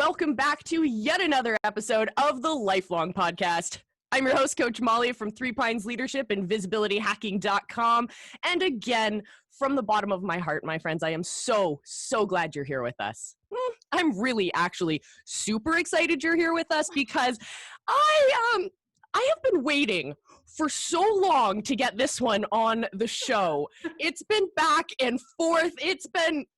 welcome back to yet another episode of the Lifelong Podcast. I'm your host, Coach Molly from Three Pines Leadership and visibilityhacking.com. And again, from the bottom of my heart, my friends, I am so glad you're here with us. I'm really actually super excited you're here with us because I have been waiting for so long to get this one on the show. It's been back and forth.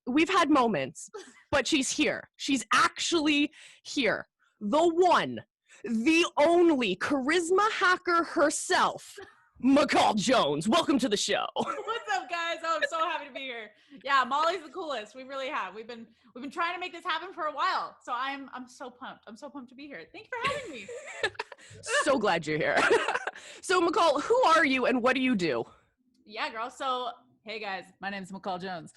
We've had moments, but she's here. She's actually here. The one, the only charisma hacker herself, McCall Jones. Welcome to the show. What's up, guys? Oh, I'm so happy to be here. Yeah, Molly's the coolest. We really have. We've been trying to make this happen for a while. So I'm so pumped. I'm so pumped to be here. Thank you for having me. So glad you're here. So McCall, who are you and what do you do? Yeah, girl. So hey guys, my name is McCall Jones.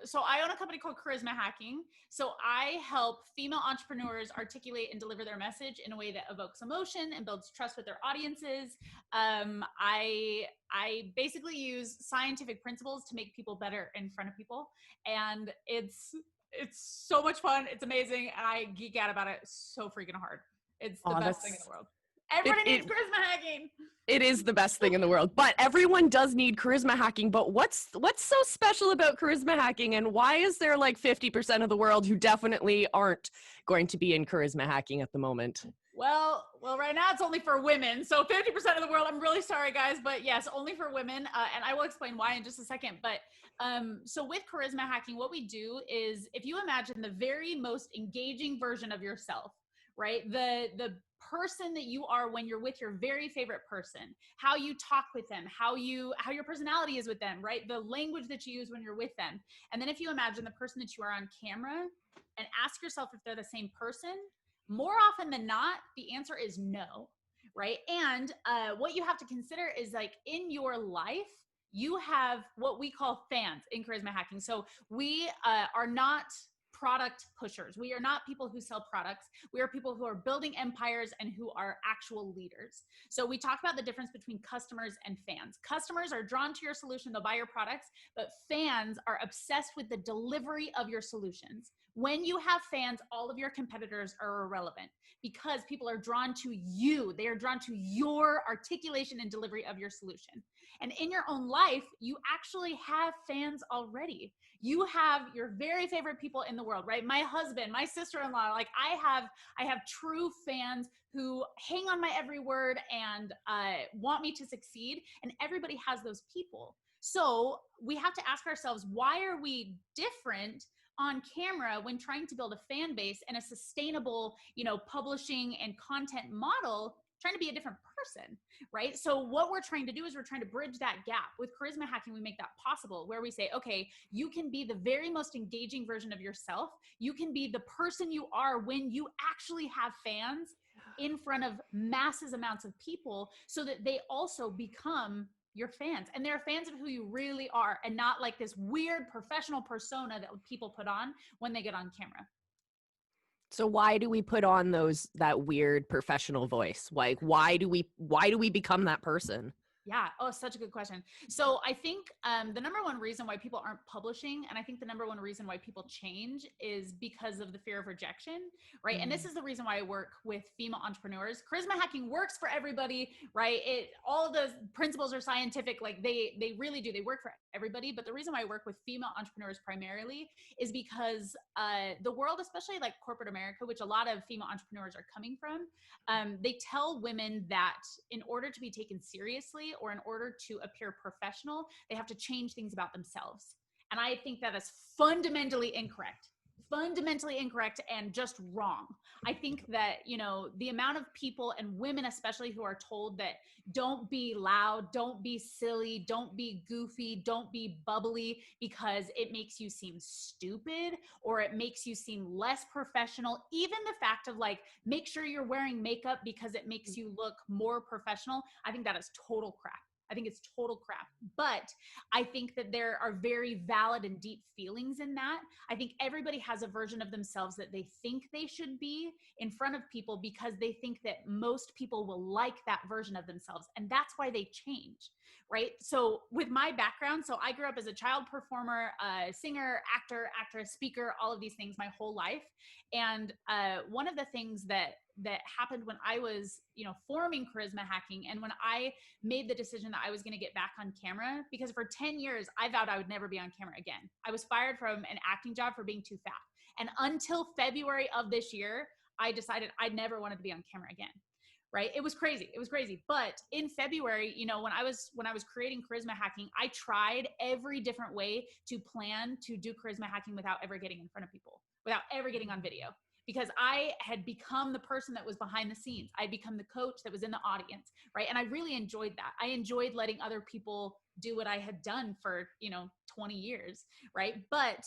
So I own a company called Charisma Hacking. So I help female entrepreneurs articulate and deliver their message in a way that evokes emotion and builds trust with their audiences. I basically use scientific principles to make people better in front of people. And it's so much fun. It's amazing. And I geek out about it so freaking hard. It's the best thing in the world. Everybody needs charisma hacking. It is the best thing in the world, but everyone does need charisma hacking. But what's so special about charisma hacking, and why is there like 50% of the world who definitely aren't going to be in charisma hacking at the moment? Well, right now it's only for women. So 50% of the world, I'm really sorry guys, but yes, only for women. And I will explain why in just a second. But so with charisma hacking, what we do is, if you imagine the very most engaging version of yourself, right? The person that you are when you're with your very favorite person, how you talk with them, how your personality is with them, right? The language that you use when you're with them. And then if you imagine the person that you are on camera and ask yourself if they're the same person, more often than not, the answer is no, right? And what you have to consider is, like, in your life, you have what we call fans in charisma hacking. So we are not product pushers. We are not people who sell products. We are people who are building empires and who are actual leaders. So we talk about the difference between customers and fans. Customers are drawn to your solution, they'll buy your products, but fans are obsessed with the delivery of your solutions. When you have fans, all of your competitors are irrelevant because people are drawn to you. They are drawn to your articulation and delivery of your solution. And in your own life, you actually have fans already. You have your very favorite people in the world, right? My husband, my sister-in-law, like I have true fans who hang on my every word and want me to succeed. And everybody has those people. So we have to ask ourselves, why are we different on camera when trying to build a fan base and a sustainable, publishing and content model, trying to be a different person, right? So what we're trying to do is we're trying to bridge that gap. With charisma hacking, we make that possible, where we say, okay, you can be the very most engaging version of yourself. You can be the person you are when you actually have fans in front of massive amounts of people, so that they also become your fans. And they're fans of who you really are, and not like this weird professional persona that people put on when they get on camera. So why do we put on that weird professional voice? Like, why do we become that person? Yeah. Oh, such a good question. So I think the number one reason why people aren't publishing, and I think the number one reason why people change, is because of the fear of rejection, right? And this is the reason why I work with female entrepreneurs. Charisma hacking works for everybody, right? All of those principles are scientific. Like they really do. They work for everybody. But the reason why I work with female entrepreneurs primarily is because the world, especially like corporate America, which a lot of female entrepreneurs are coming from, they tell women that in order to be taken seriously, or in order to appear professional, they have to change things about themselves. And I think that is fundamentally incorrect and just wrong. I think that, the amount of people, and women especially, who are told that don't be loud, don't be silly, don't be goofy, don't be bubbly because it makes you seem stupid or it makes you seem less professional. Even the fact of like, make sure you're wearing makeup because it makes you look more professional. I think that is total crap. I think it's total crap. But I think that there are very valid and deep feelings in that. I think everybody has a version of themselves that they think they should be in front of people because they think that most people will like that version of themselves. And that's why they change, right? So with my background, so I grew up as a child performer, singer, actor, actress, speaker, all of these things my whole life. And one of the things that happened when I was, forming Charisma Hacking, and when I made the decision that I was going to get back on camera, because for 10 years, I vowed I would never be on camera again. I was fired from an acting job for being too fat. And until February of this year, I decided I never wanted to be on camera again. Right? It was crazy. It was crazy. But in February, when I was creating Charisma Hacking, I tried every different way to plan to do Charisma Hacking without ever getting in front of people, without ever getting on video. Because I had become the person that was behind the scenes. I'd become the coach that was in the audience, right? And I really enjoyed that. I enjoyed letting other people do what I had done for, 20 years, right? But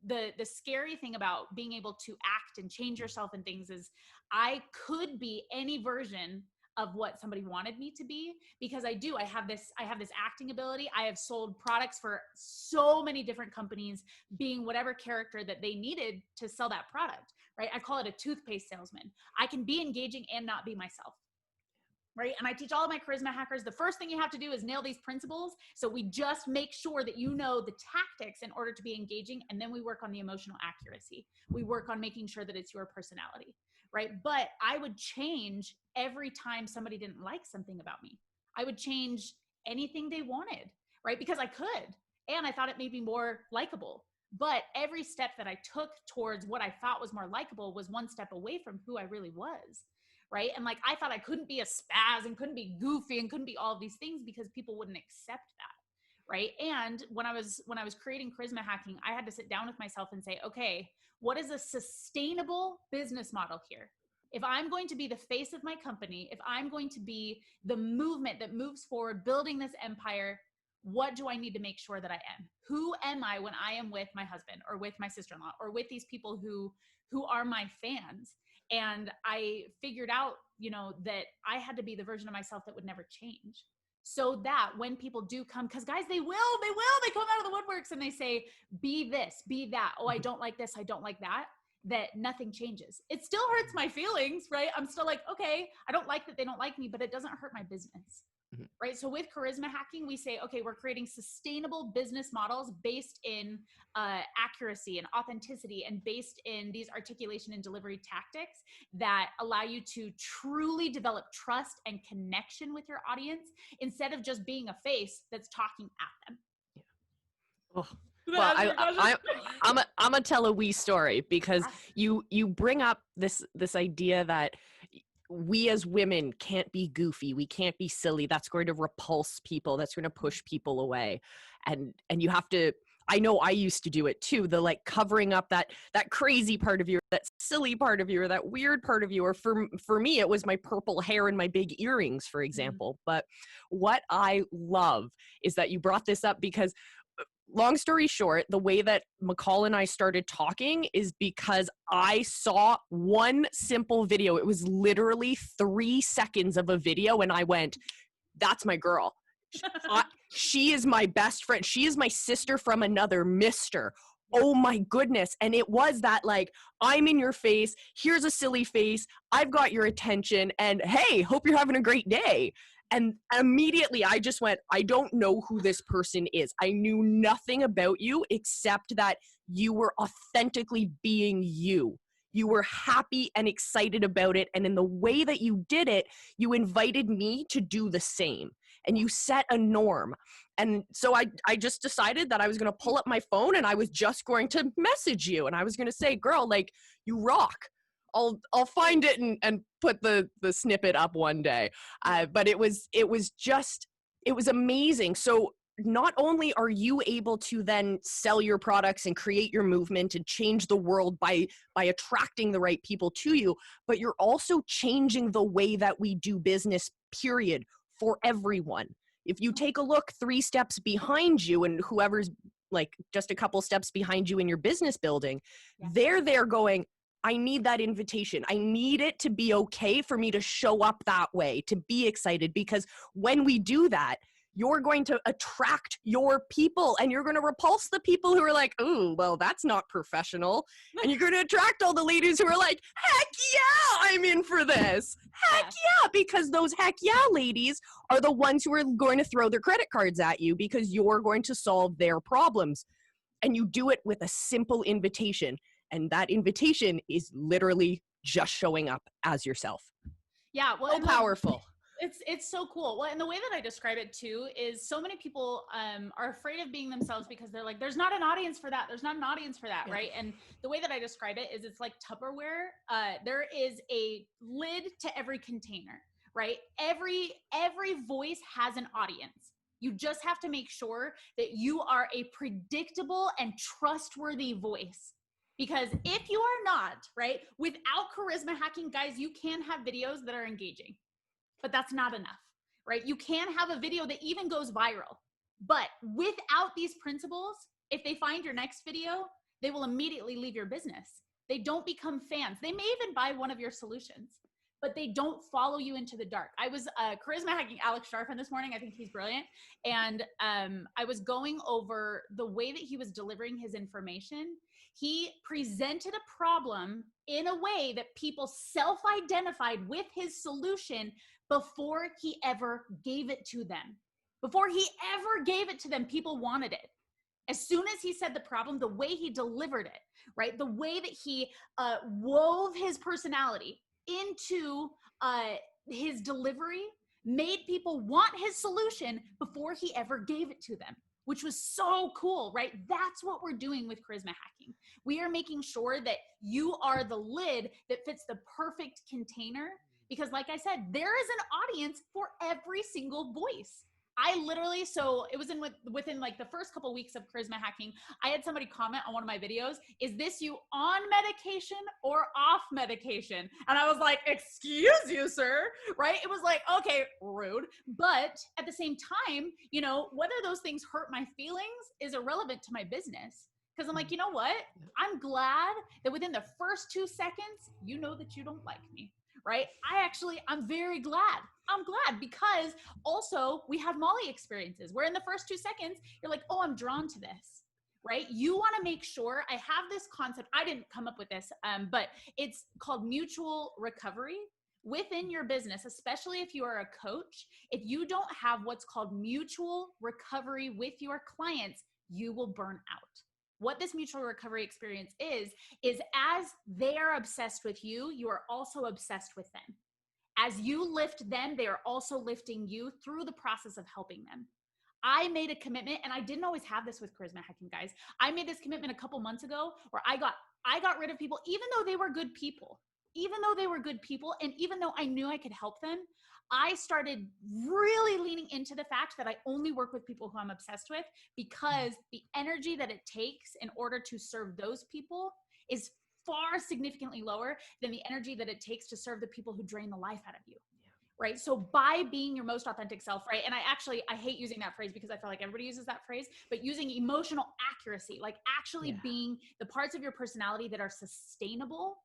the scary thing about being able to act and change yourself and things is I could be any version of what somebody wanted me to be, because I have this acting ability. I have sold products for so many different companies, being whatever character that they needed to sell that product, right? I call it a toothpaste salesman. I can be engaging and not be myself, right? And I teach all of my Charisma hackers, the first thing you have to do is nail these principles. So we just make sure that you know the tactics in order to be engaging. And then we work on the emotional accuracy. We work on making sure that it's your personality, right? But I would change every time somebody didn't like something about me. I would change anything they wanted, right? Because I could. And I thought it made me more likable. But every step that I took towards what I thought was more likable was one step away from who I really was. Right. And I thought I couldn't be a spaz and couldn't be goofy and couldn't be all of these things because people wouldn't accept that. Right. And when I was creating Charisma Hacking, I had to sit down with myself and say, okay, what is a sustainable business model here? If I'm going to be the face of my company, if I'm going to be the movement that moves forward, building this empire, what do I need to make sure that I am? Who am I when I am with my husband or with my sister-in-law or with these people who are my fans? And I figured out, that I had to be the version of myself that would never change. So that when people do come, because guys, they come out of the woodworks and they say, be this, be that. Oh, I don't like this. I don't like that. That nothing changes. It still hurts my feelings, right? I'm still like, okay, I don't like that they don't like me, but it doesn't hurt my business. Right? So with Charisma Hacking, we say, okay, we're creating sustainable business models based in accuracy and authenticity and based in these articulation and delivery tactics that allow you to truly develop trust and connection with your audience instead of just being a face that's talking at them. Yeah. Oh. Well, I'm gonna tell a wee story because you bring up this idea that we as women can't be goofy. We can't be silly. That's going to repulse people. That's going to push people away. And you have to, I know I used to do it too. The covering up that crazy part of you, that silly part of you, or that weird part of you. Or for me, it was my purple hair and my big earrings, for example. But what I love is that you brought this up because long story short, the way that McCall and I started talking is because I saw one simple video. It was literally 3 seconds of a video and I went, that's my girl. She is my best friend. She is my sister from another mister. Oh my goodness. And it was that I'm in your face. Here's a silly face. I've got your attention. And hey, hope you're having a great day. And immediately I just went, I don't know who this person is. I knew nothing about you except that you were authentically being you. You were happy and excited about it. And in the way that you did it, you invited me to do the same. And you set a norm. And so I just decided that I was going to pull up my phone and I was just going to message you. And I was going to say, girl, you rock. I'll find it and put the snippet up one day. But it was amazing. So not only are you able to then sell your products and create your movement and change the world by attracting the right people to you, but you're also changing the way that we do business, period, for everyone. If you take a look 3 steps behind you and whoever's just a couple steps behind you in your business building, they're there going, I need that invitation. I need it to be okay for me to show up that way, to be excited, because when we do that, you're going to attract your people and you're going to repulse the people who are like, oh, well, that's not professional. And you're going to attract all the ladies who are like, heck yeah, I'm in for this. Heck yeah, because those heck yeah ladies are the ones who are going to throw their credit cards at you because you're going to solve their problems. And you do it with a simple invitation. And that invitation is literally just showing up as yourself. Yeah. Well, so powerful. It's so cool. Well, and the way that I describe it too is so many people are afraid of being themselves because they're like, there's not an audience for that. There's not an audience for that, yeah. Right? And the way that I describe it is it's like Tupperware. There is a lid to every container, right? Every voice has an audience. You just have to make sure that you are a predictable and trustworthy voice. Because if you are not, right, without charisma hacking, guys, you can have videos that are engaging. But that's not enough, right? You can have a video that even goes viral. But without these principles, if they find your next video, they will immediately leave your business. They don't become fans. They may even buy one of your solutions, but they don't follow you into the dark. I was charisma hacking Alex Sharfin this morning. I think he's brilliant. And I was going over the way that he was delivering his information. He presented a problem in a way that people self-identified with his solution before he ever gave it to them. Before he ever gave it to them, people wanted it. As soon as he said the problem, the way he delivered it, right? The way that he wove his personality into his delivery made people want his solution before he ever gave it to them, which was so cool, right? That's what we're doing with charisma hacking. We are making sure that you are the lid that fits the perfect container. Because like I said, there is an audience for every single voice. I literally, so it was within like the first couple weeks of charisma hacking, I had somebody comment on one of my videos, is this you on medication or off medication? And I was like, excuse you, sir, right? It was like, okay, rude. But at the same time, you know, whether those things hurt my feelings is irrelevant to my business. Because I'm like, you know what? I'm glad that within the first 2 seconds, you know that you don't like me. Right? I'm very glad. I'm glad because also we have Molly experiences where in the first 2 seconds, you're like, oh, I'm drawn to this, right? You want to make sure I have this concept. I didn't come up with this, but it's called mutual recovery within your business, especially if you are a coach. If you don't have what's called mutual recovery with your clients, you will burn out. What this mutual recovery experience is as they are obsessed with you, you are also obsessed with them. As you lift them, they are also lifting you through the process of helping them. I made a commitment, and I didn't always have this with charisma hacking, guys. I made this commitment a couple months ago where I got rid of people, even though they were good people. Even though they were good people, and even though I knew I could help them, I started really leaning into the fact that I only work with people who I'm obsessed with, because the energy that it takes in order to serve those people is far significantly lower than the energy that it takes to serve the people who drain the life out of you. Right? So by being your most authentic self, right? And I hate using that phrase because I feel like everybody uses that phrase, but using emotional accuracy, like actually being the parts of your personality that are sustainable,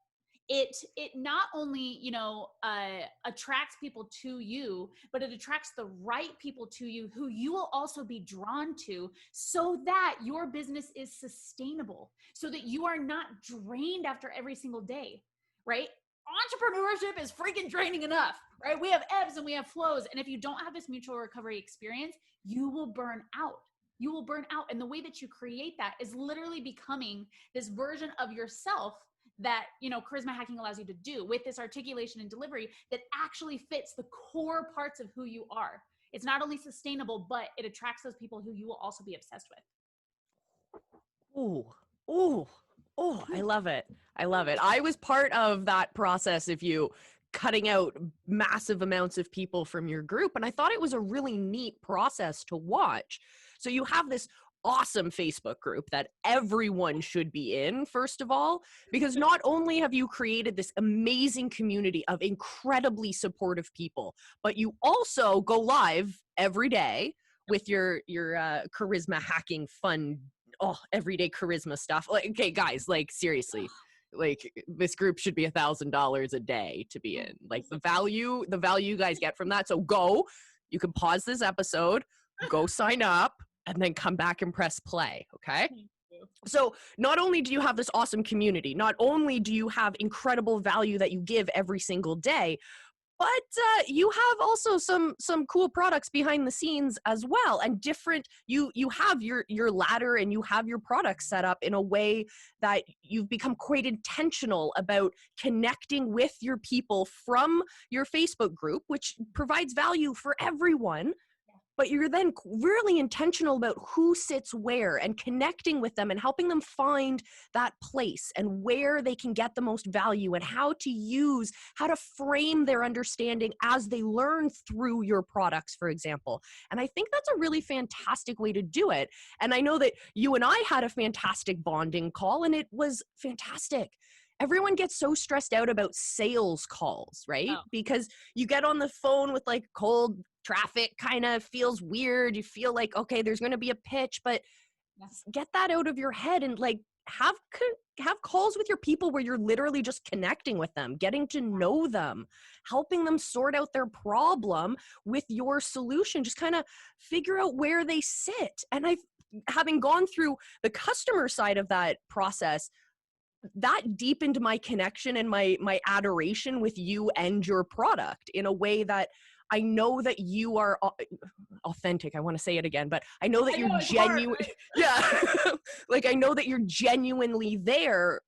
it not only, attracts people to you, but it attracts the right people to you who you will also be drawn to, so that your business is sustainable, so that you are not drained after every single day, right? Entrepreneurship is freaking draining enough, right? We have ebbs and we have flows. And if you don't have this mutual recovery experience, you will burn out. You will burn out. And the way that you create that is literally becoming this version of yourself that, charisma hacking allows you to do with this articulation and delivery that actually fits the core parts of who you are. It's not only sustainable, but it attracts those people who you will also be obsessed with. Oh, I love it. I love it. I was part of that process of you cutting out massive amounts of people from your group. And I thought it was a really neat process to watch. So you have this awesome Facebook group that everyone should be in, first of all, because not only have you created this amazing community of incredibly supportive people, but you also go live every day with your charisma hacking fun, everyday charisma stuff. Like, okay, guys, like seriously, like this group should be $1,000 a day to be in. Like the value you guys get from that. So you can pause this episode, go sign up, and then come back and press play. Okay. So not only do you have this awesome community, not only do you have incredible value that you give every single day, but you have also some cool products behind the scenes as well, and different. You have your ladder and you have your products set up in a way that you've become quite intentional about connecting with your people from your Facebook group, which provides value for everyone. But you're then really intentional about who sits where and connecting with them and helping them find that place and where they can get the most value and how to frame their understanding as they learn through your products, for example. And I think that's a really fantastic way to do it. And I know that you and I had a fantastic bonding call, and it was fantastic. Everyone gets so stressed out about sales calls, right? Oh. Because you get on the phone with like cold traffic, kind of feels weird. You feel like, okay, there's going to be a pitch, but get that out of your head and like have calls with your people where you're literally just connecting with them, getting to know them, helping them sort out their problem with your solution. Just kind of figure out where they sit. And having gone through the customer side of that process, that deepened my connection and my adoration with you and your product in a way that I know that you are authentic. I want to say it again, but I know that you're genuine. Right? Yeah. Like, I know that you're genuinely there.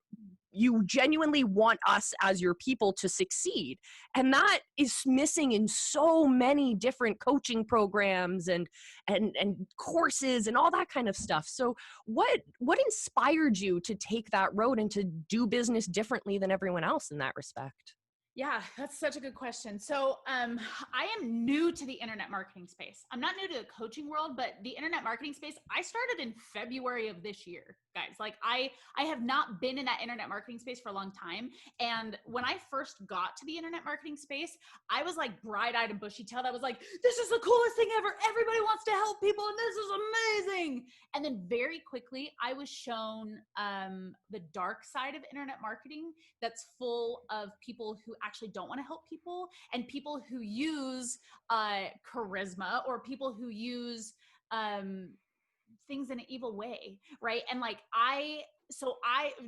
You genuinely want us as your people to succeed. And that is missing in so many different coaching programs and courses and all that kind of stuff. So what inspired you to take that road and to do business differently than everyone else in that respect? Yeah, that's such a good question. So I am new to the internet marketing space. I'm not new to the coaching world, but the internet marketing space, I started in February of this year, guys. Like I have not been in that internet marketing space for a long time. And when I first got to the internet marketing space, I was like bright-eyed and bushy-tailed. I was like, this is the coolest thing ever. Everybody wants to help people and this is amazing. And then very quickly, I was shown the dark side of internet marketing that's full of people who actually don't want to help people, and people who use charisma, or people who use things in an evil way, right? And like I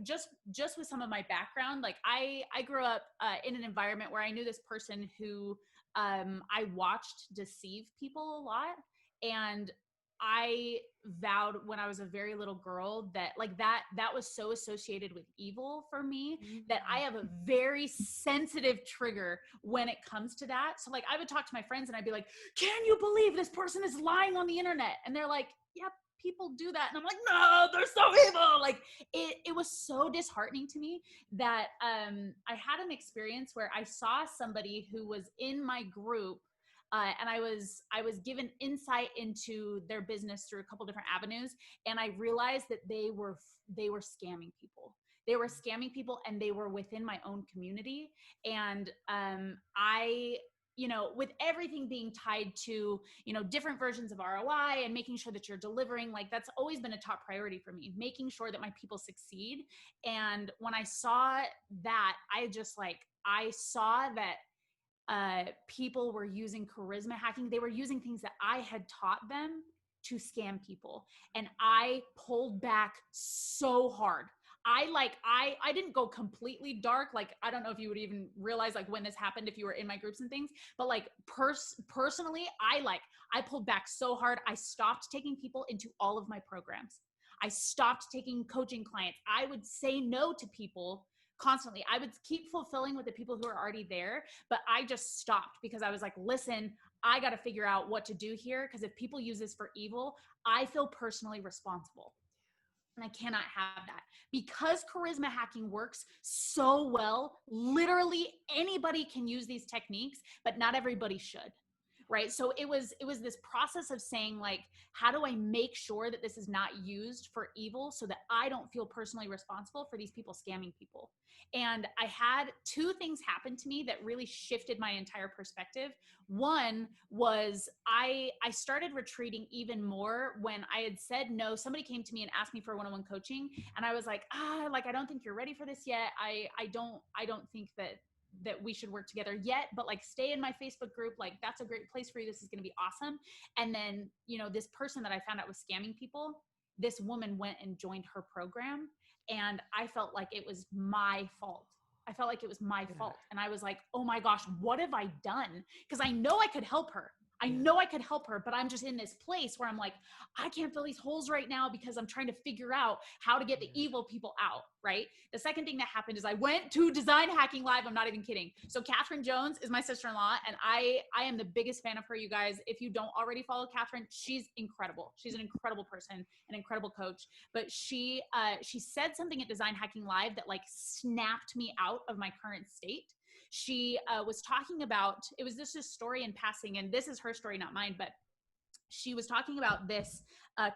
just with some of my background, like I grew up in an environment where I knew this person who I watched deceive people a lot, and I vowed when I was a very little girl that like that was so associated with evil for me that I have a very sensitive trigger when it comes to that. So like I would talk to my friends and I'd be like, can you believe this person is lying on the internet? And they're like, yep, people do that. And I'm like, no, they're so evil. Like it was so disheartening to me that I had an experience where I saw somebody who was in my group, and I was given insight into their business through a couple different avenues, and I realized that they were scamming people. They were scamming people, and they were within my own community. And I, with everything being tied to, different versions of ROI and making sure that you're delivering, like that's always been a top priority for me, making sure that my people succeed. And when I saw that, I saw that people were using charisma hacking. They were using things that I had taught them to scam people. And I pulled back so hard. I didn't go completely dark. Like, I don't know if you would even realize like when this happened, if you were in my groups and things, but like personally, I pulled back so hard. I stopped taking people into all of my programs. I stopped taking coaching clients. I would say no to people constantly. I would keep fulfilling with the people who are already there, but I just stopped because I was like, listen, I got to figure out what to do here. Because if people use this for evil, I feel personally responsible. And I cannot have that. Because charisma hacking works so well, literally anybody can use these techniques, but not everybody should. right? So it was this process of saying, like, how do I make sure that this is not used for evil so that I don't feel personally responsible for these people scamming people? And I had two things happen to me that really shifted my entire perspective. One was I started retreating even more when I had said no. Somebody came to me and asked me for one-on-one coaching, and I was like, like, I don't think you're ready for this yet. I don't think that we should work together yet, but like, stay in my Facebook group. Like, that's a great place for you. This is going to be awesome. And then, this person that I found out was scamming people, this woman went and joined her program. And I felt like it was my fault. I felt like it was my fault. And I was like, oh my gosh, what have I done? Because I know I could help her. I know I could help her, but I'm just in this place where I'm like, I can't fill these holes right now because I'm trying to figure out how to get the evil people out, right? The second thing that happened is I went to Design Hacking Live. I'm not even kidding. So Catherine Jones is my sister-in-law, and I am the biggest fan of her, you guys. If you don't already follow Catherine, she's incredible. She's an incredible person, an incredible coach. But she said something at Design Hacking Live that like snapped me out of my current state. She was talking about, it was just a story in passing, and this is her story, not mine, but she was talking about this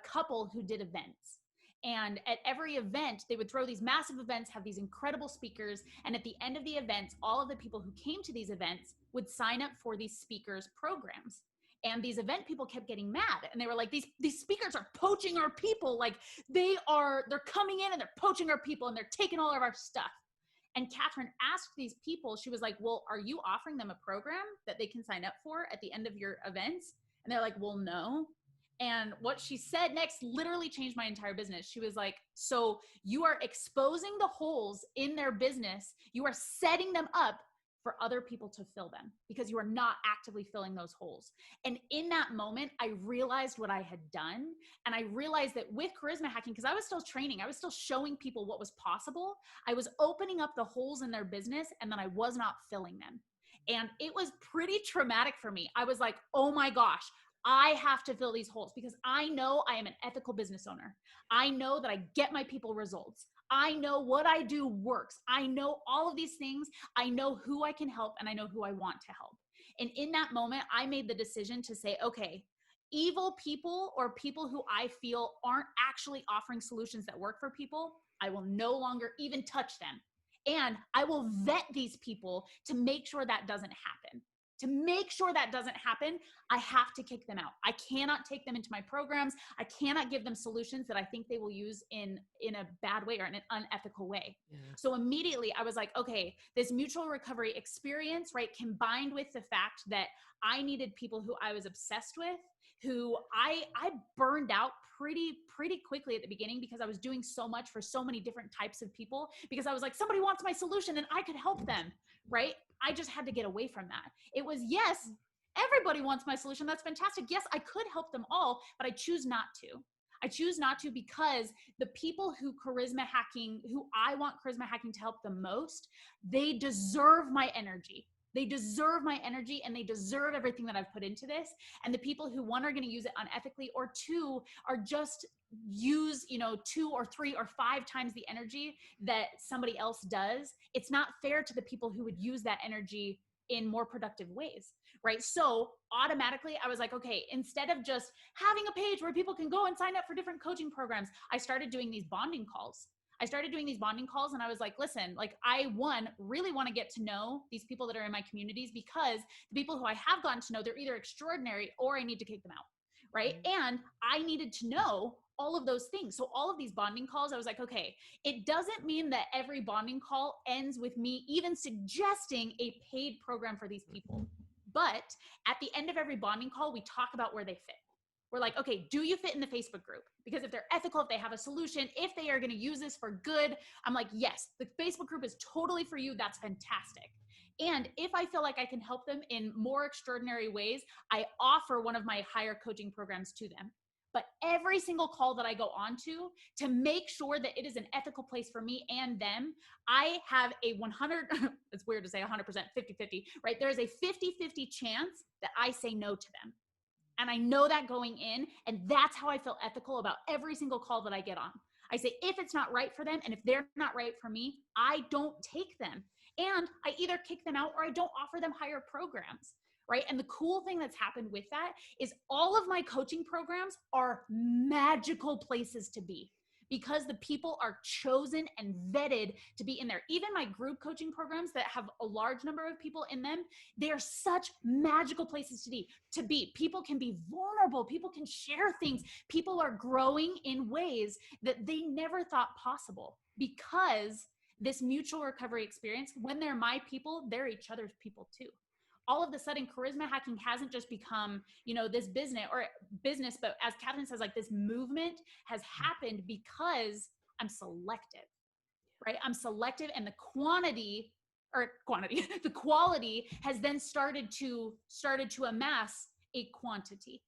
couple who did events. And at every event, they would throw these massive events, have these incredible speakers. And at the end of the events, all of the people who came to these events would sign up for these speakers' programs. And these event people kept getting mad. And they were like, these speakers are poaching our people. Like, they're coming in and they're poaching our people and they're taking all of our stuff. And Catherine asked these people, she was like, well, are you offering them a program that they can sign up for at the end of your events? And they're like, well, no. And what she said next literally changed my entire business. She was like, so you are exposing the holes in their business. You are setting them up for other people to fill them because you are not actively filling those holes. And in that moment, I realized what I had done. And I realized that with charisma hacking, because I was still training, I was still showing people what was possible. I was opening up the holes in their business, and then I was not filling them. And it was pretty traumatic for me. I was like, oh my gosh, I have to fill these holes because I know I am an ethical business owner. I know that I get my people results. I know what I do works. I know all of these things. I know who I can help, and I know who I want to help. And in that moment, I made the decision to say, okay, evil people or people who I feel aren't actually offering solutions that work for people, I will no longer even touch them. And I will vet these people to make sure that doesn't happen. To make sure that doesn't happen, I have to kick them out. I cannot take them into my programs. I cannot give them solutions that I think they will use in a bad way or in an unethical way. Yeah. So immediately I was like, okay, this mutual recovery experience, right, combined with the fact that I needed people who I was obsessed with, who I burned out pretty quickly at the beginning because I was doing so much for so many different types of people because I was like, somebody wants my solution and I could help them, right? I just had to get away from that. It was, yes, everybody wants my solution. That's fantastic. Yes, I could help them all, but I choose not to. I choose not to because the people who I want charisma hacking to help the most, they deserve my energy. They deserve my energy and they deserve everything that I've put into this. And the people who, one, are going to use it unethically, or two, are just use 2 or 3 or 5 times the energy that somebody else does. It's not fair to the people who would use that energy in more productive ways, right? So automatically I was like, okay, instead of just having a page where people can go and sign up for different coaching programs, I started doing these bonding calls. And I was like, listen, like, I really want to get to know these people that are in my communities, because the people who I have gotten to know, they're either extraordinary or I need to kick them out, right? And I needed to know all of those things. So all of these bonding calls, I was like, okay, it doesn't mean that every bonding call ends with me even suggesting a paid program for these people. But at the end of every bonding call, we talk about where they fit. We're like, okay, do you fit in the Facebook group? Because if they're ethical, if they have a solution, if they are going to use this for good, I'm like, yes, the Facebook group is totally for you. That's fantastic. And if I feel like I can help them in more extraordinary ways, I offer one of my higher coaching programs to them. But every single call that I go on to make sure that it is an ethical place for me and them, I have a 100, it's weird to say 100%, 50-50, right? There is a 50-50 chance that I say no to them. And I know that going in, and that's how I feel ethical about every single call that I get on. I say, if it's not right for them, and if they're not right for me, I don't take them. And I either kick them out or I don't offer them higher programs, right? And the cool thing that's happened with that is all of my coaching programs are magical places to be, because the people are chosen and vetted to be in there. Even my group coaching programs that have a large number of people in them, they are such magical places to be. People can be vulnerable. People can share things. People are growing in ways that they never thought possible, because this mutual recovery experience, when they're my people, they're each other's people too. All of a sudden, charisma hacking hasn't just become, this business, but as Catherine says, like, this movement has happened because I'm selective, right? I'm selective, and the the quality has then started to amass a quantity,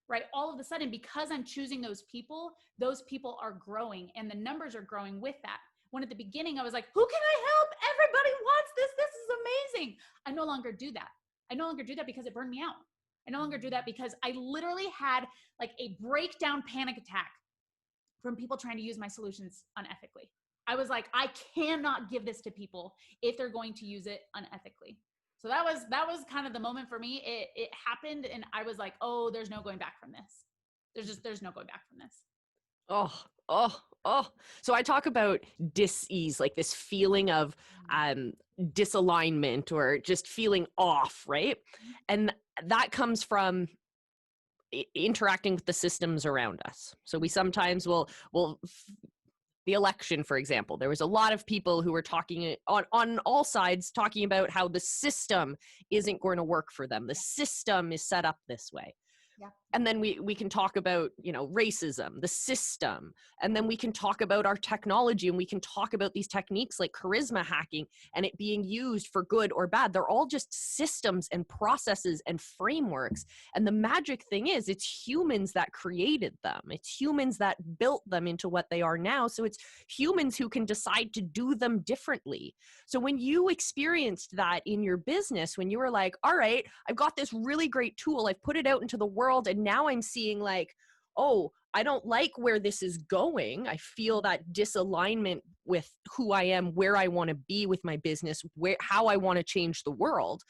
right? All of a sudden, because I'm choosing those people are growing, and the numbers are growing with that. When at the beginning I was like, who can I help? Everybody wants this. This is amazing. I no longer do that. I no longer do that because it burned me out. I no longer do that because I literally had like a breakdown panic attack from people trying to use my solutions unethically. I was like, I cannot give this to people if they're going to use it unethically. So that was kind of the moment for me. It happened, and I was like, oh, there's no going back from this. There's no going back from this. Oh. So I talk about dis-ease, like this feeling of disalignment or just feeling off, right? And that comes from interacting with the systems around us. So we sometimes will the election, for example, there was a lot of people who were talking on all sides, talking about how the system isn't going to work for them. The system is set up this way. Yeah. And then we can talk about, racism, the system, and then we can talk about our technology, and we can talk about these techniques like charisma hacking and it being used for good or bad. They're all just systems and processes and frameworks. And the magic thing is, it's humans that created them. It's humans that built them into what they are now. So it's humans who can decide to do them differently. So when you experienced that in your business, when you were like, all right, I've got this really great tool, I've put it out into the world, and now I'm seeing like, oh, I don't like where this is going. I feel that disalignment with who I am, where I want to be with my business, how I want to change the world.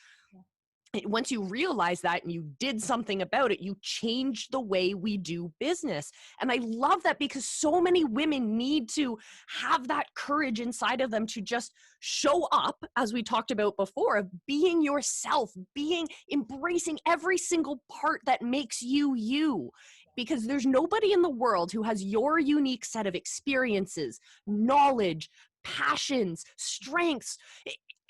Once you realize that and you did something about it, you changed the way we do business. And I love that, because so many women need to have that courage inside of them to just show up, as we talked about before, of being yourself, embracing every single part that makes you you. Because there's nobody in the world who has your unique set of experiences, knowledge, passions, strengths,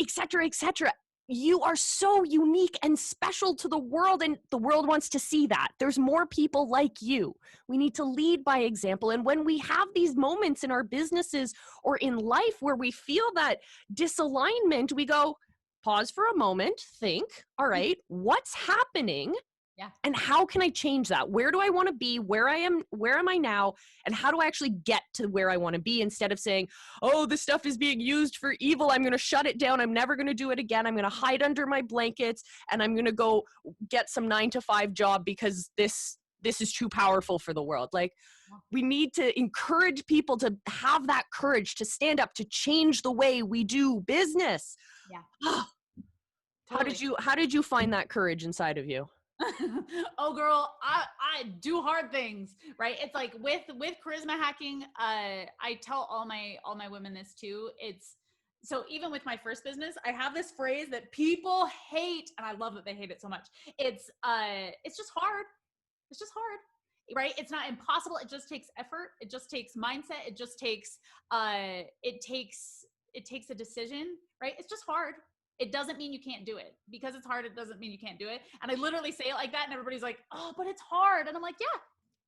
etc., etc. You are so unique and special to the world, and the world wants to see that. There's more people like you. We need to lead by example. And when we have these moments in our businesses or in life where we feel that disalignment, we go, pause for a moment, think, all right, what's happening? Yeah. And how can I change that? Where do I want to be? Where am I now? And how do I actually get to where I want to be, instead of saying, oh, this stuff is being used for evil, I'm going to shut it down, I'm never going to do it again, I'm going to hide under my blankets, and I'm going to go get some 9-to-5 job because this is too powerful for the world. Like, we need to encourage people to have that courage to stand up, to change the way we do business. Yeah. Totally. How did you find that courage inside of you? Oh girl, I do hard things, right? It's like with charisma hacking, I tell all my women this too. It's so even with my first business, I have this phrase that people hate, and I love that they hate it so much. It's just hard. It's just hard, right? It's not impossible. It just takes effort. It just takes mindset. It just takes it takes a decision, right? It's just hard. It doesn't mean you can't do it. Because it's hard, it doesn't mean you can't do it. And I literally say it like that, and everybody's like, oh, but it's hard. And I'm like, yeah,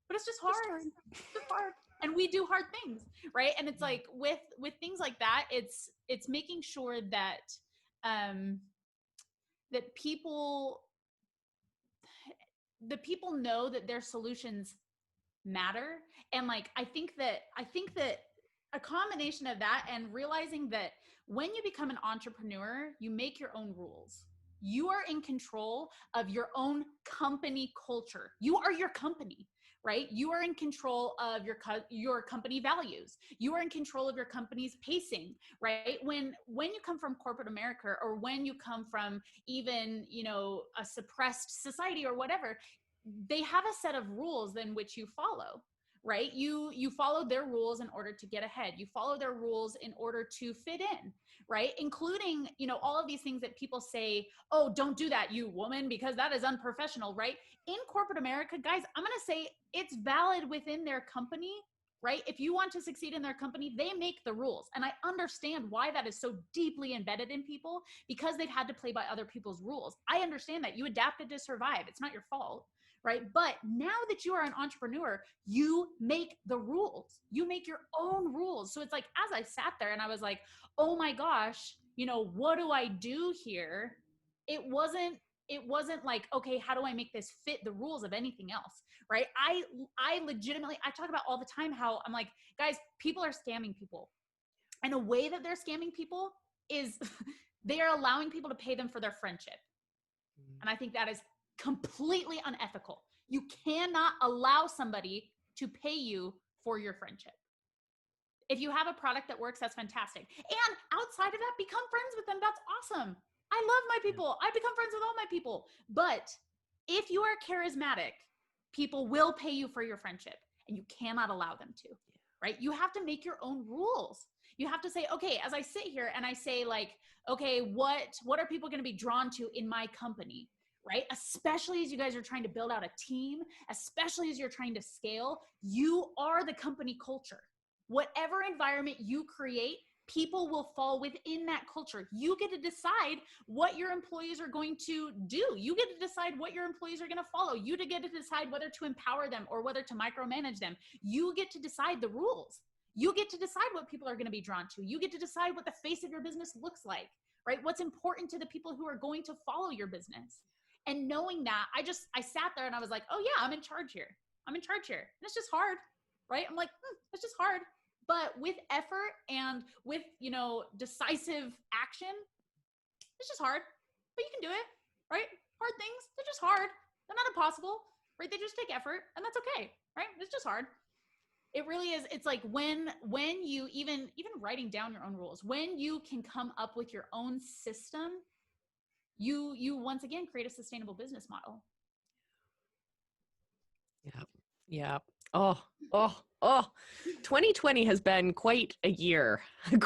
but it's just hard. It's just hard. And we do hard things, right? And it's like with things like that, it's making sure that that people know that their solutions matter. And like I think that a combination of that and realizing that when you become an entrepreneur, you make your own rules. You are in control of your own company culture. You are your company, right? You are in control of your company values. You are in control of your company's pacing, right? When you come from corporate America, or when you come from even, a suppressed society or whatever, they have a set of rules in which you follow, right? You follow their rules in order to get ahead. You follow their rules in order to fit in, right? Including, all of these things that people say, oh, don't do that, you woman, because that is unprofessional, right? In corporate America, guys, I'm going to say it's valid within their company, right? If you want to succeed in their company, they make the rules. And I understand why that is so deeply embedded in people, because they've had to play by other people's rules. I understand that. You adapted to survive. It's not your fault, right? But now that you are an entrepreneur, you make the rules. You make your own rules. So it's like, as I sat there and I was like, oh my gosh, what do I do here? It wasn't like, okay, how do I make this fit the rules of anything else, right? I legitimately, I talk about all the time how I'm like, guys, people are scamming people. And a way that they're scamming people is they are allowing people to pay them for their friendship. And I think that is completely unethical. You cannot allow somebody to pay you for your friendship. If you have a product that works, that's fantastic. And outside of that, become friends with them. That's awesome. I love my people. I become friends with all my people. But if you are charismatic, people will pay you for your friendship, and you cannot allow them to, right? You have to make your own rules. You have to say, okay, as I sit here and I say like, okay, what are people going to be drawn to in my company? Right? Especially as you guys are trying to build out a team, especially as you're trying to scale, you are the company culture. Whatever environment you create, people will fall within that culture. You get to decide what your employees are going to do. You get to decide what your employees are going to follow. You get to decide whether to empower them or whether to micromanage them. You get to decide the rules. You get to decide what people are going to be drawn to. You get to decide what the face of your business looks like, right? What's important to the people who are going to follow your business. And knowing that, I sat there and I was like, oh yeah, I'm in charge here. I'm in charge here. And it's just hard, right? I'm like, it's just hard. But with effort and with, decisive action, it's just hard, but you can do it, right? Hard things, they're just hard. They're not impossible, right? They just take effort, and that's okay, right? It's just hard. It really is. It's like when you even writing down your own rules, when you can come up with your own system, you once again create a sustainable business model. Yeah. Oh. 2020 has been quite a year. And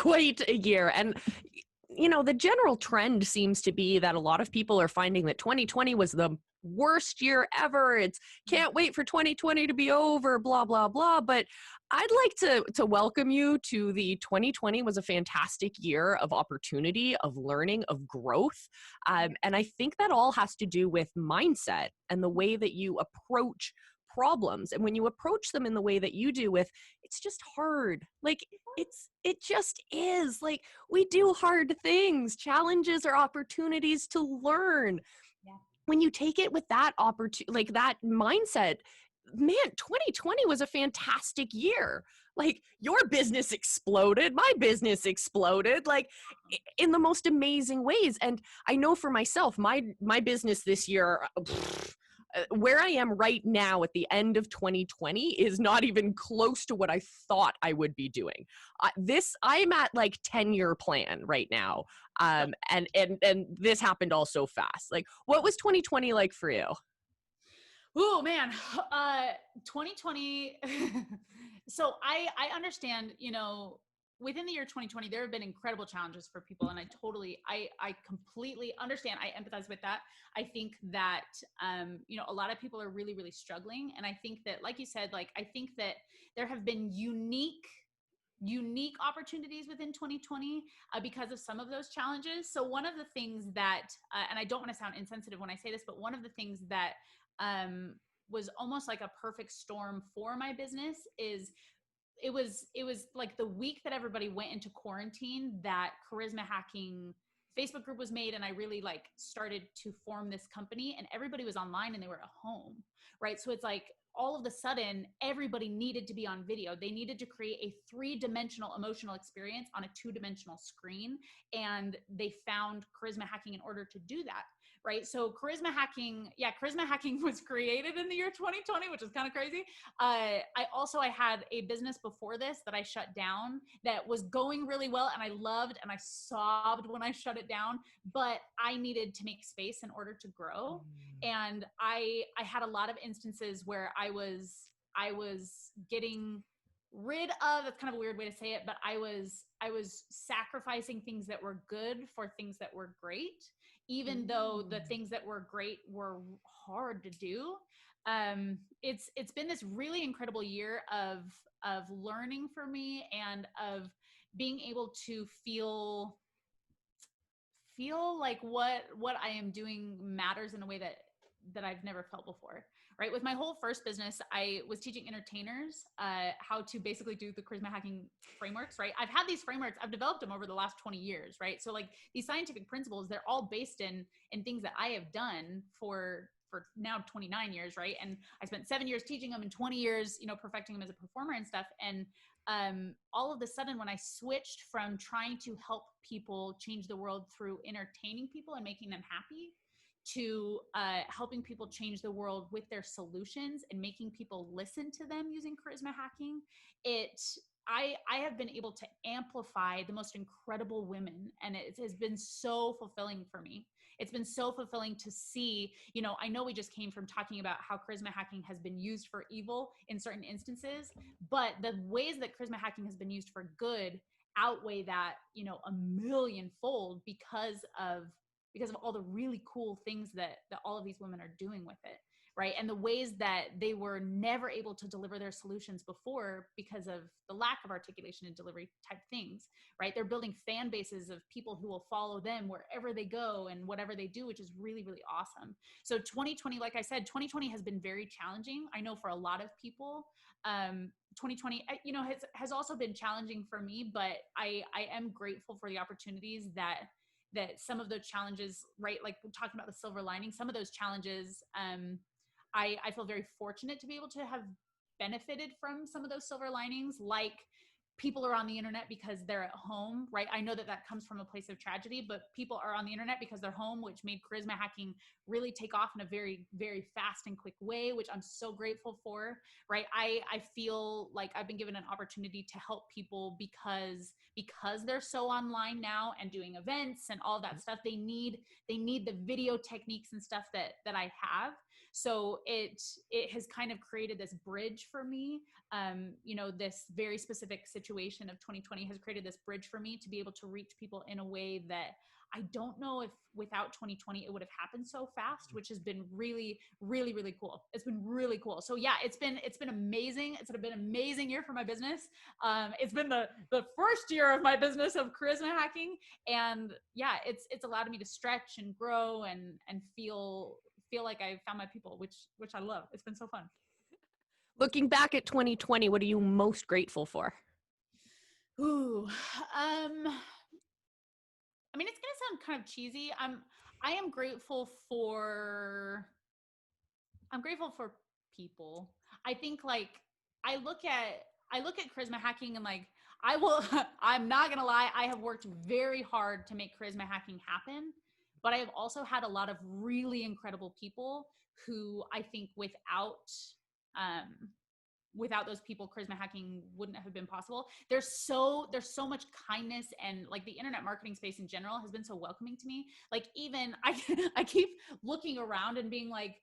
the general trend seems to be that a lot of people are finding that 2020 was the worst year ever. It's can't wait for 2020 to be over, blah, blah, blah. But I'd like to welcome you to the 2020 was a fantastic year of opportunity, of learning, of growth. And I think that all has to do with mindset and the way that you approach problems. And when you approach them in the way that you do with, it's just hard. Like it just is. Like we do hard things. Challenges are opportunities to learn. Yeah. When you take it with that like that mindset, man, 2020 was a fantastic year. Like your business exploded, my business exploded, like in the most amazing ways. And I know for myself, my business this year, where I am right now at the end of 2020 is not even close to what I thought I would be doing. I'm at like 10-year plan right now. And this happened all so fast. Like what was 2020 like for you? Oh man, 2020. So I understand, within the year 2020, there have been incredible challenges for people. And I completely understand. I empathize with that. I think that, a lot of people are really, really struggling. And I think that, like you said, I think that there have been unique opportunities within 2020 because of some of those challenges. So one of the things that, and I don't want to sound insensitive when I say this, but one of the things that was almost like a perfect storm for my business is it was like the week that everybody went into quarantine, that Charisma Hacking Facebook group was made, and I really started to form this company, and everybody was online and they were at home, right? So it's like all of a sudden everybody needed to be on video. They needed to create a 3-dimensional emotional experience on a 2-dimensional screen. And they found charisma hacking in order to do that. Right. So charisma hacking was created in the year 2020, which is kind of crazy. I had a business before this that I shut down that was going really well and I loved, and I sobbed when I shut it down, but I needed to make space in order to grow. And I had a lot of instances where I was getting rid of, that's kind of a weird way to say it, but I was sacrificing things that were good for things that were great, even though the things that were great were hard to do. It's been this really incredible year of learning for me, and of being able to feel like what I am doing matters in a way that I've never felt before. Right. With my whole first business, I was teaching entertainers how to basically do the charisma hacking frameworks. Right. I've had these frameworks. I've developed them over the last 20 years. Right. So like these scientific principles, they're all based in things that I have done for now 29 years. Right. And I spent 7 years teaching them and 20 years, perfecting them as a performer and stuff. And all of a sudden, when I switched from trying to help people change the world through entertaining people and making them happy, to helping people change the world with their solutions and making people listen to them using charisma hacking, I have been able to amplify the most incredible women, and it has been so fulfilling for me. It's been so fulfilling to see, I know we just came from talking about how charisma hacking has been used for evil in certain instances, but the ways that charisma hacking has been used for good outweigh that, a millionfold, because of all the really cool things that all of these women are doing with it. Right. And the ways that they were never able to deliver their solutions before because of the lack of articulation and delivery type things. Right. They're building fan bases of people who will follow them wherever they go and whatever they do, which is really, really awesome. So 2020, like I said, 2020 has been very challenging. I know for a lot of people, 2020, has also been challenging for me, but I am grateful for the opportunities that some of those challenges, right, like we're talking about the silver lining, some of those challenges, I feel very fortunate to be able to have benefited from some of those silver linings, like people are on the internet because they're at home, right? I know that comes from a place of tragedy, but people are on the internet because they're home, which made charisma hacking really take off in a very, very fast and quick way, which I'm so grateful for, right? I feel like I've been given an opportunity to help people because they're so online now and doing events and all that stuff. They need the video techniques and stuff that I have. So it has kind of created this bridge for me. This very specific situation of 2020 has created this bridge for me to be able to reach people in a way that I don't know if without 2020 it would have happened so fast, which has been really, really, really cool. It's been really cool. So yeah, it's been amazing. It's been an amazing year for my business. It's been the first year of my business of charisma hacking, and yeah, it's allowed me to stretch and grow and feel like I found my people, which I love. It's been so fun. Looking back at 2020, what are you most grateful for? Ooh, I mean, it's gonna sound kind of cheesy. I'm grateful for people. I think like I look at charisma hacking and like I'm not gonna lie, I have worked very hard to make charisma hacking happen, but I have also had a lot of really incredible people who I think without those people, charisma hacking wouldn't have been possible. There's so much kindness, and like the internet marketing space in general has been so welcoming to me. Like even I keep looking around and being like,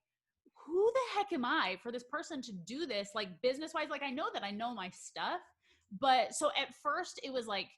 who the heck am I for this person to do this? Like business wise, like I know that I know my stuff, but so at first it was like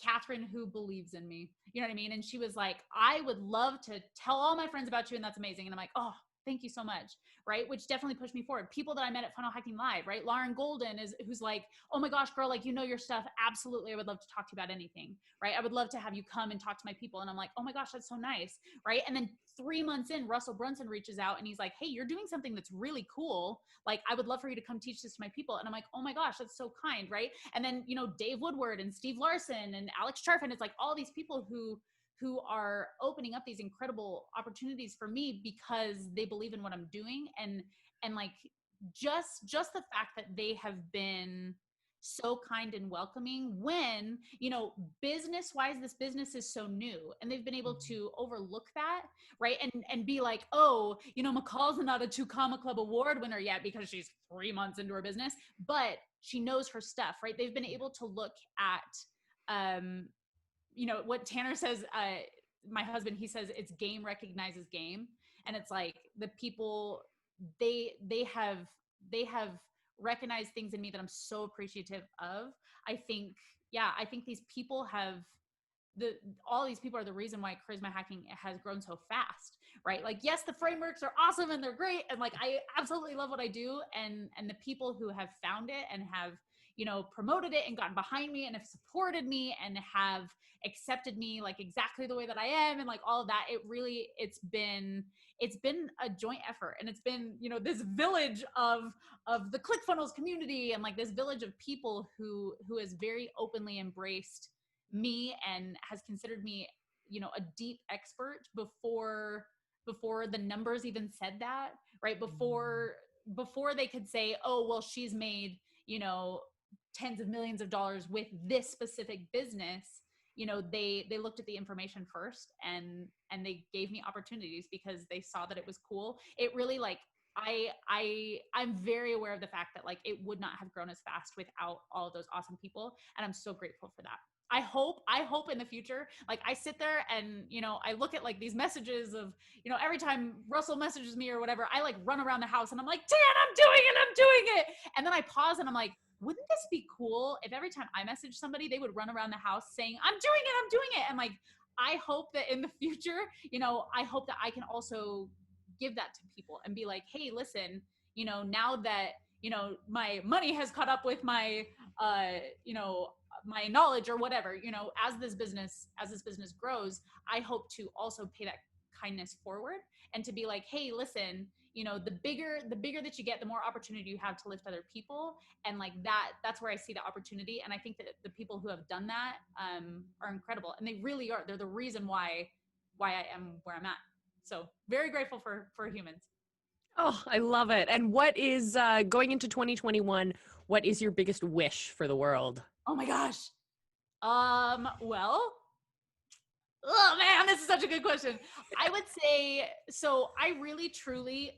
Catherine, who believes in me, you know what I mean? And she was like, I would love to tell all my friends about you, and that's amazing. And I'm like, oh, thank you so much. Right. Which definitely pushed me forward. People that I met at Funnel Hacking Live, right? Lauren Golden who's like, oh my gosh, girl, like, your stuff. Absolutely. I would love to talk to you about anything. Right. I would love to have you come and talk to my people. And I'm like, oh my gosh, that's so nice. Right. And then 3 months in, Russell Brunson reaches out and he's like, hey, you're doing something that's really cool. Like, I would love for you to come teach this to my people. And I'm like, oh my gosh, that's so kind. Right. And then, Dave Woodward and Steve Larson and Alex Charfen, it's like all these people who are opening up these incredible opportunities for me because they believe in what I'm doing. And like just the fact that they have been so kind and welcoming when, you know, business wise, this business is so new and they've been able to overlook that, right? And be like, oh, you know, McCall's not a 2 Comma Club award winner yet because she's 3 months into her business, but she knows her stuff, right? They've been able to look at, you know, what Tanner says, my husband, he says it's game recognizes game. And it's like the people, they have recognized things in me that I'm so appreciative of. I think, yeah, I think these people have all these people are the reason why charisma hacking has grown so fast, right? Like, yes, the frameworks are awesome and they're great. And like, I absolutely love what I do. And the people who have found it and have, you know, promoted it and gotten behind me and have supported me and have accepted me like exactly the way that I am and like all of that, it's been a joint effort. And it's been, you know, this village of the ClickFunnels community and like this village of people who has very openly embraced me and has considered me, you know, a deep expert before the numbers even said that, right? Before they could say, oh, well, she's made, you know, tens of millions of dollars with this specific business. You know, they looked at the information first and they gave me opportunities because they saw that it was cool. It really like, I'm very aware of the fact that like it would not have grown as fast without all of those awesome people. And I'm so grateful for that. I hope in the future, like I sit there and, you know, I look at like these messages of, you know, every time Russell messages me or whatever, I like run around the house and I'm like, Dan, I'm doing it. And then I pause and I'm like, wouldn't this be cool if every time I message somebody, they would run around the house saying, I'm doing it. And like, I hope that in the future, you know, I hope that I can also give that to people and be like, hey, listen, you know, now that, you know, my money has caught up with my, you know, my knowledge or whatever, you know, as this business grows, I hope to also pay that kindness forward and to be like, hey, listen, you know, the bigger that you get, the more opportunity you have to lift other people. And like that's where I see the opportunity. And I think that the people who have done that are incredible. And they really are. They're the reason why I am where I'm at. So very grateful for humans. Oh, I love it. And what is going into 2021? What is your biggest wish for the world? Oh my gosh. Well, oh man, this is such a good question. I would say, so I really truly,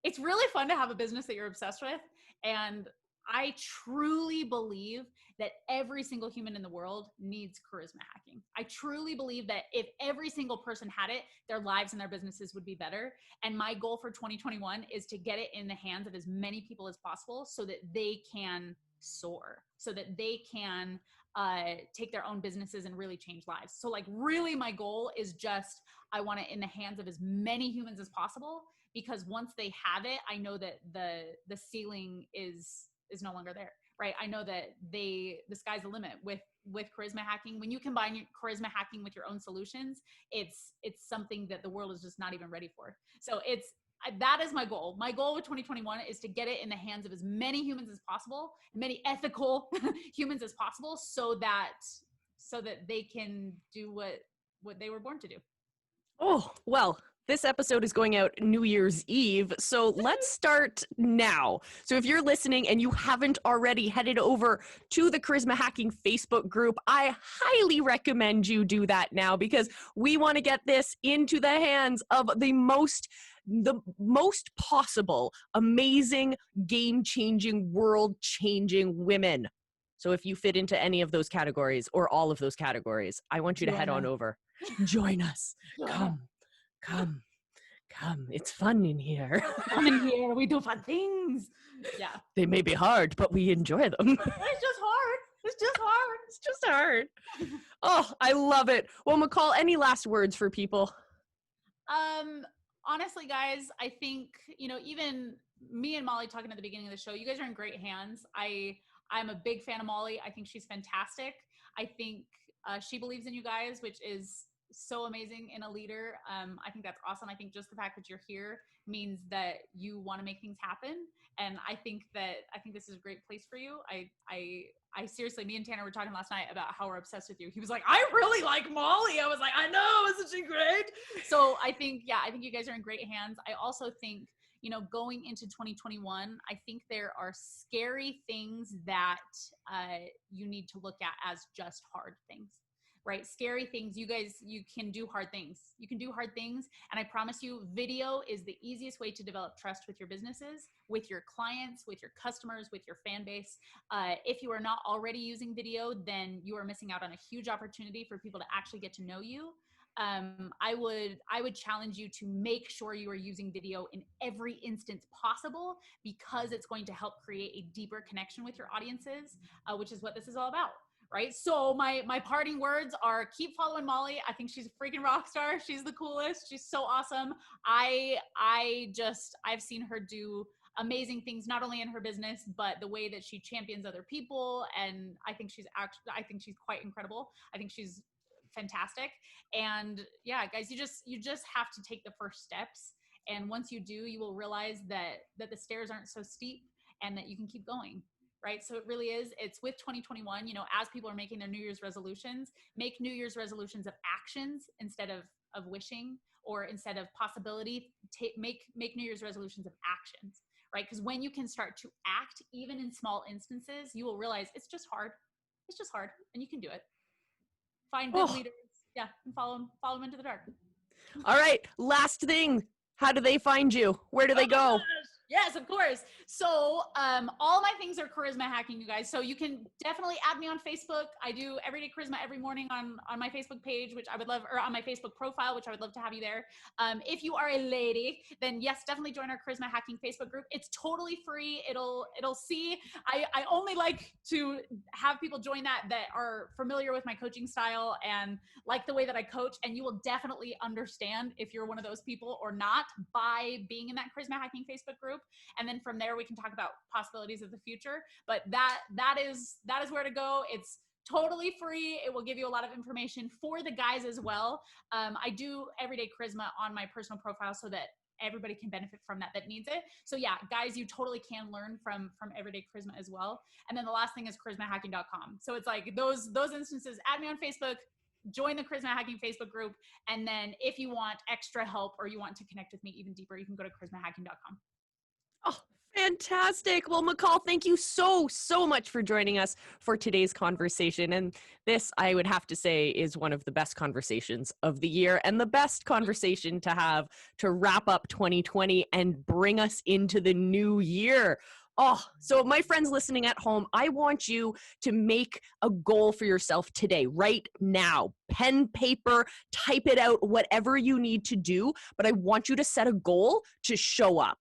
it's really fun to have a business that you're obsessed with. And I truly believe that every single human in the world needs charisma hacking. I truly believe that if every single person had it, their lives and their businesses would be better. And my goal for 2021 is to get it in the hands of as many people as possible so that they can soar, so that they can take their own businesses and really change lives. So like really my goal is just, I want it in the hands of as many humans as possible, because once they have it, I know that the ceiling is no longer there, right? I know that the sky's the limit with charisma hacking. When you combine your charisma hacking with your own solutions, it's something that the world is just not even ready for. So that is my goal. My goal with 2021 is to get it in the hands of as many humans as possible, many ethical humans as possible, so that they can do what they were born to do. Oh, well, this episode is going out New Year's Eve, so let's start now. So if you're listening and you haven't already headed over to the Charisma Hacking Facebook group, I highly recommend you do that now, because we want to get this into the hands of the most possible amazing, game-changing, world-changing women. So if you fit into any of those categories or all of those categories, I want you to head on over. Join us. Come. It's fun in here. Fun in here. We do fun things. Yeah. They may be hard, but we enjoy them. It's just hard. Oh, I love it. Well, McCall, any last words for people? Honestly, guys, I think, you know, even me and Molly talking at the beginning of the show, you guys are in great hands. I'm a big fan of Molly. I think she's fantastic. I think she believes in you guys, which is so amazing in a leader. I think that's awesome. I think just the fact that you're here means that you want to make things happen. And I think this is a great place for you. I seriously, me and Tanner were talking last night about how we're obsessed with you. He was like, I really like Molly. I was like, I know, isn't she great? So I think you guys are in great hands. I also think, going into 2021, I think there are scary things that you need to look at as just hard things, right? Scary things. You guys, you can do hard things. You can do hard things. And I promise you, video is the easiest way to develop trust with your businesses, with your clients, with your customers, with your fan base. If you are not already using video, then you are missing out on a huge opportunity for people to actually get to know you. I would challenge you to make sure you are using video in every instance possible, because it's going to help create a deeper connection with your audiences, which is what this is all about. Right. So my parting words are: keep following Molly. I think she's a freaking rock star. She's the coolest. She's so awesome. I've seen her do amazing things, not only in her business, but the way that she champions other people. And I think she's quite incredible. I think she's fantastic. And yeah, guys, you just have to take the first steps. And once you do, you will realize that the stairs aren't so steep and that you can keep going. Right. So it really is. It's with 2021, as people are making their New Year's resolutions, make New Year's resolutions of actions instead of wishing, or instead of possibility, make New Year's resolutions of actions. Right. Because when you can start to act, even in small instances, you will realize it's just hard. It's just hard, and you can do it. Find good leaders. Yeah. And follow them into the dark. All right. Last thing. How do they find you? Where do they go? Yes, of course. So all my things are charisma hacking, you guys. So you can definitely add me on Facebook. I do Everyday Charisma every morning on my Facebook page, which I would love, or on my Facebook profile, which I would love to have you there. If you are a lady, then yes, definitely join our Charisma Hacking Facebook group. It's totally free. It'll see. I only like to have people join that are familiar with my coaching style and like the way that I coach. And you will definitely understand if you're one of those people or not by being in that Charisma Hacking Facebook group. And then from there, we can talk about possibilities of the future. But that is where to go. It's totally free. It will give you a lot of information for the guys as well. I do Everyday Charisma on my personal profile so that everybody can benefit from that needs it. So yeah, guys, you totally can learn from Everyday Charisma as well. And then the last thing is charismahacking.com. So it's like those instances, add me on Facebook, join the Charisma Hacking Facebook group. And then if you want extra help or you want to connect with me even deeper, you can go to charismahacking.com. Oh, fantastic. Well, McCall, thank you so much for joining us for today's conversation. And this, I would have to say, is one of the best conversations of the year and the best conversation to have to wrap up 2020 and bring us into the new year. Oh, so my friends listening at home, I want you to make a goal for yourself today, right now. Pen, paper, type it out, whatever you need to do. But I want you to set a goal to show up.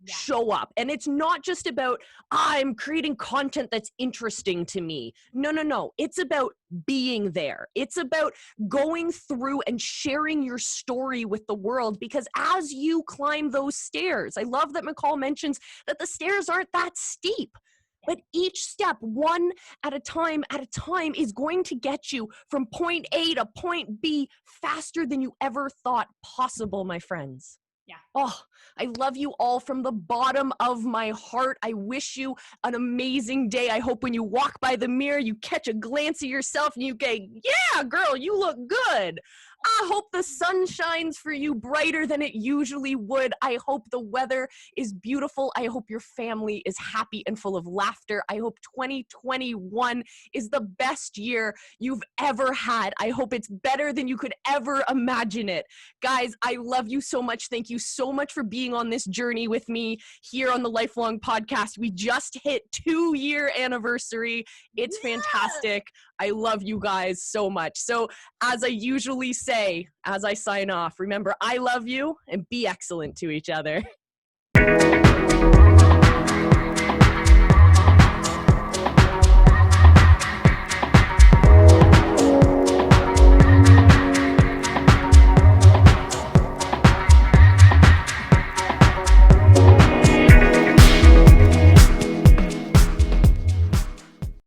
Yeah. Show up. And it's not just about, I'm creating content that's interesting to me. No. It's about being there. It's about going through and sharing your story with the world, because as you climb those stairs, I love that McCall mentions that the stairs aren't that steep. But each step, one at a time, is going to get you from point A to point B faster than you ever thought possible, my friends. Yeah. Oh, I love you all from the bottom of my heart. I wish you an amazing day. I hope when you walk by the mirror, you catch a glance of yourself and you go, yeah, girl, you look good. I hope the sun shines for you brighter than it usually would. I hope the weather is beautiful. I hope your family is happy and full of laughter. I hope 2021 is the best year you've ever had. I hope it's better than you could ever imagine it. Guys, I love you so much. Thank you so much for being on this journey with me here on the Lifelong Podcast. We just hit 2-year anniversary. It's fantastic. I love you guys so much. So as I usually say, as I sign off, remember, I love you and be excellent to each other.